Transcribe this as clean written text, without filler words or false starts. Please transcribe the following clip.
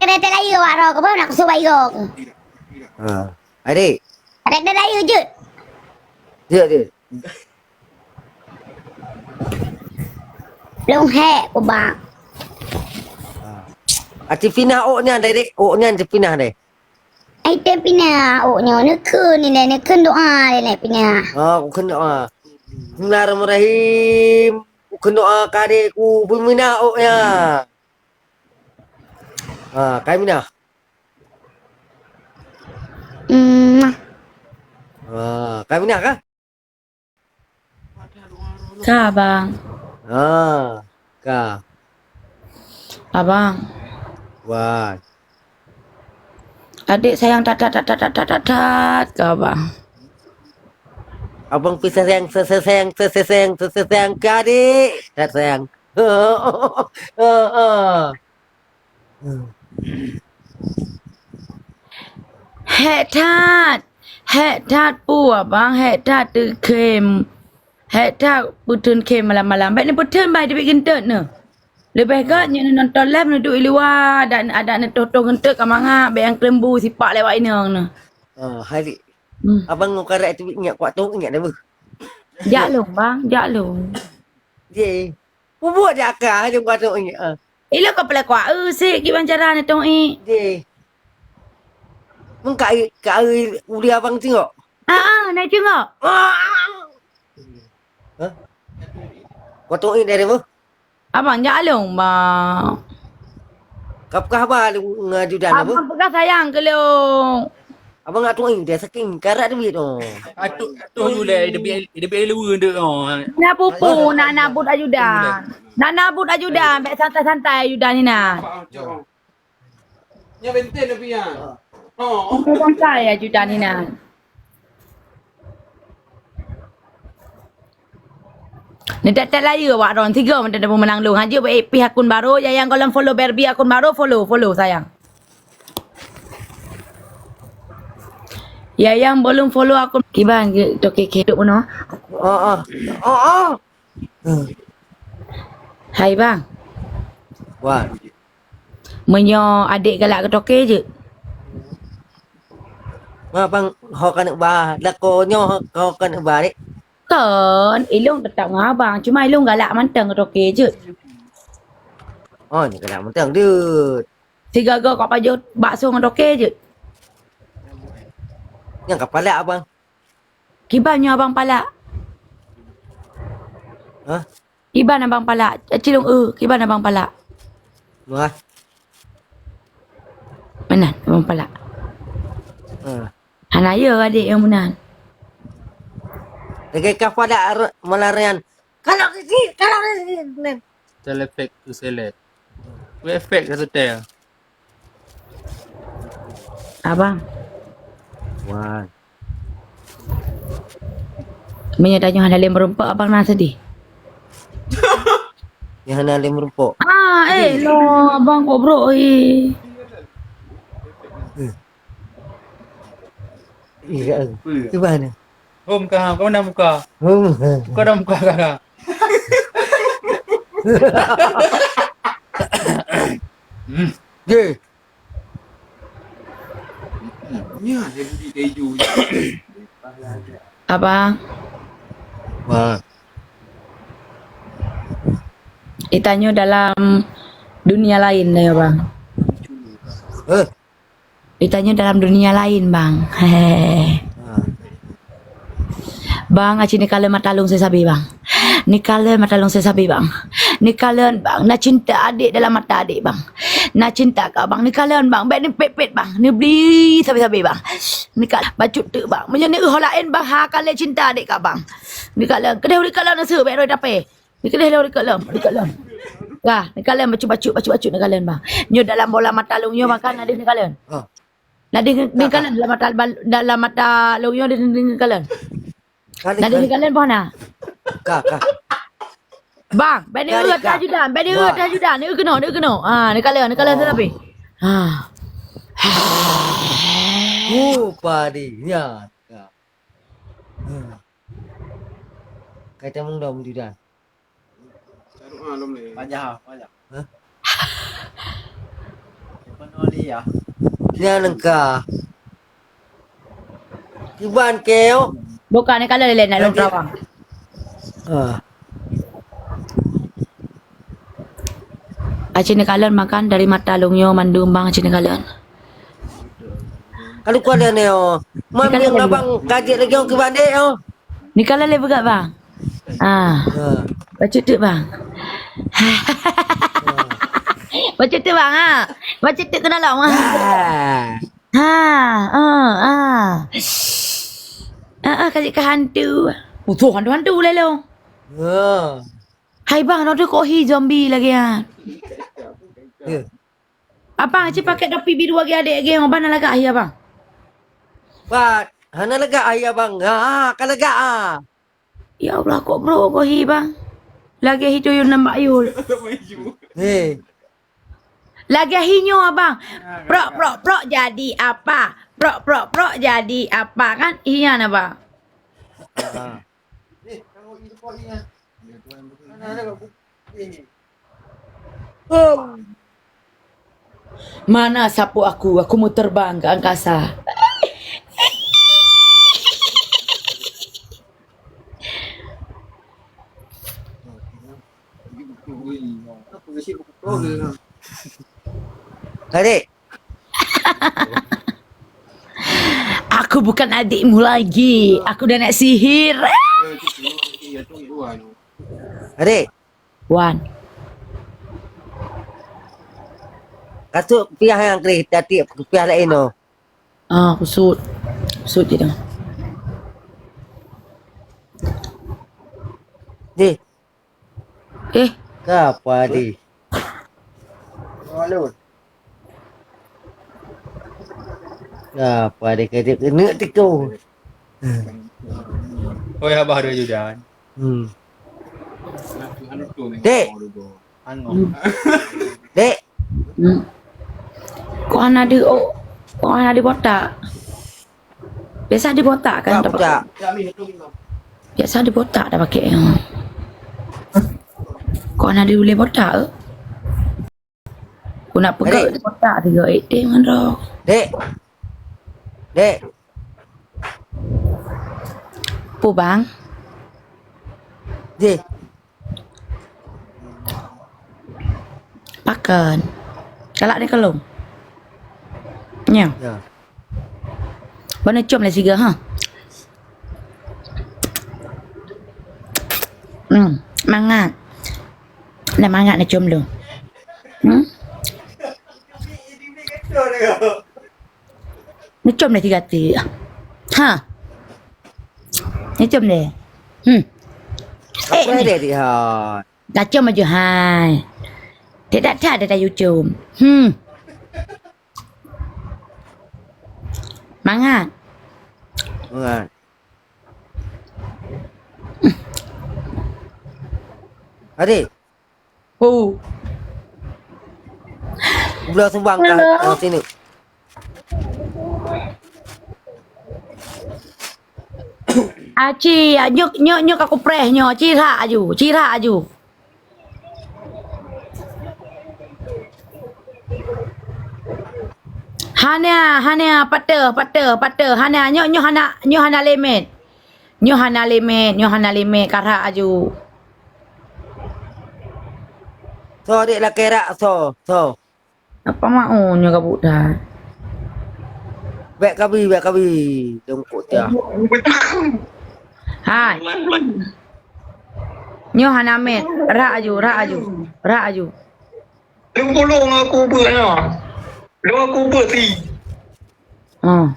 Kena terlayu waro ke pun nak subai gong. Adik. Ada terlayu je. Dia. Long he ko bang. Atifina oknya adik. Oknya Atifina deh. Ai te pina nyo ne kun ni ne kun doa ni pina. Aku kena Bismillahirrahmanirrahim. Aku kena kadekku bermina oknya. Kamina. Kamina kah? Kah bang. Kah. Abang. Wah. Adik sayang tat kah bang. Abang pisah sayang ke adik. Tak sayang. Hek tat pu abang, hek tat tu kem. Hek tat putun kem malam-malam. Baik ni putun baik dia bikin tet ne. Lebih agaknya ni nonton live ni duduk di luar dan ada ni totong entek kat mangap bayang kelembu sipak lewat ini ni. Hari. Abang ngarak tu ingat kuat tu ingat apa? Jak long bang, jak long. Ye. Buat je akal je kuat tu ingat. Ilo kau pelak kuat sik ki cara ni tong i. Ye. Mung kat uli abang tengok. Naik tengok. Kuat tu ingat dari apa? Abang jak long bang. Kap apa ngajudan apa? Abang pegang sayang ke long. Abang nak tuai dia saking karat duit tu. Tu le dia biar lu ndak Nak pupu nak nabut ajudan. Nak nabut ajudan, baik santai-santai ajudan ni nak. Nya benten dia punya. Santai ajudan ni nak. Ni tak laya awak orang tiga macam dah menang lu. Haji buat AP akun baru, yang kalau follow Barbie akun baru follow sayang. Ya yang belum follow akun Kiban tu kek duk mana? Hai bang. Wah. Menyo adik galak ke toke je. Bang ho kan ba, dak ko nyo ho kan ba ni. Kan, Ilung tetap dengan abang. Cuma Ilung galak manteng ke toke je. Ni kena mentang duit. Tiga kau paju bakso dengan toke je. Yang kepala abang. Kibannya abang palak. Kiban abang palak. Cilung kiban abang palak. Wah. Menan abang palak. Hanaya adik yang menan. Dekat kepala malarian. Kalau ni. Selefek tu select. We efek kata dia. Abang. Wah. Menyatanya handalim merumpak abang nak sedih. Yang hana lim rumpok. Lo abang kok bro Iya. Itu mana? Muka, kau nak muka. Kau dah muka kah? Ye. Ya, dia beli keju. Abang. Wah. Ditanya dalam dunia lain ya bang. Ditanya dalam dunia lain bang. Bang, aci ni kala matalung saya sabi bang. Ni kala matalung saya sabi bang. Ni kala bang, nak cinta adik dalam mata adik bang. Nak cinta kau bang. Ni kala bang, baik ni pet bang. Ni beli sabi-sabi bang. Ni kala bacut tu bang. Macam ni lain bang, kala cinta adik kau bang. Ni kala, kedai uri kala nak suruh baik roi dapat. Ni kedai uri kala, ni kala bacut ni kala bang. Nyo dalam bola mata lung nyo makan adik ni kala. Nadi ni kala dalam mata lung nyo ni kala. Nadi ni kalian mana? Kak. Bang, bani urut ajudan, ni kena. Ni kalian tapi. Padinya. Kata mung dom di dah. Pajak. Penoli Iya. Dia nengka. Kiban keo. Bukan ni kalau lele nak long rawang. Ah. Acik ni kalian makan dari mata lungyo mandum bang acik ni kalian. Kalau kau ada ni oh. Mam Ni yang kalau abang kaji lagi orang kiban dek oh. Ni kalian le begat bang. Ah, Ah. baca tu bang. Baca tu bang ha. Baca tu kena long ha. Ah. Kasih ke hantu. Tuh hantu-hantu le long. Ah. Hai bang, nak kok hi zombie lagi ha. Ya. Abang acik pakai topi biru lagi adik lagi orang mana lagak hi abang. Bat, hana lega ayah bang. Ah, kan lega ah. Ya Allah kok bro kok hi bang. Lagi hi tuyul nampak yul. Hei. Lagi hinyo abang. Prok jadi apa? Prok jadi apa kan? Iya abang. Mana sapu aku? Aku mau terbang ke angkasa. Adik. Aku bukan adikmu lagi. Aku dah nak sihir. Adik. Wan. Katuk piah yang kering tadi piah lain oh. Ah, kusut. Kusut je dah. Di, Eh, apa di? Apa di kerja kena tiku. Oh ya baru juga. Dek, dek. hmm. Kok anak di kok anak di botak? Biasa di botak kan? Tak tak. Biasa di botak dah pakai. Kok anak di boleh botak ke? Aku nak pegang di botak 3 man roh. Dek. Dek. Apa bang? Di. Pakan. Kalak ni kalung. Nya. Ya. Mana cium lah siga ha. Mangat. Nak mangat nak cium lu. Ni cium lah 3 hati. Ha. Ni cium dia. Apa ni. dek dia? Dah cium aja hai. Dia tak ada you cium. Mangat. Enggak. Adik, Oh. belah sumbang kat sini. Aci, nyok aku preh nyok, cira aju. Hana, pata. Hana, nyok hana lemet. Nyok hana lemet, karha aju. So, dek lah kerak so. Apa mau nyok kabut dah. Bek kabi. Jongkok dia. Hai. Nyok hana met, ra aju. Đừng có lộn aku bữa nào. Lúc aku bữa thì Oh.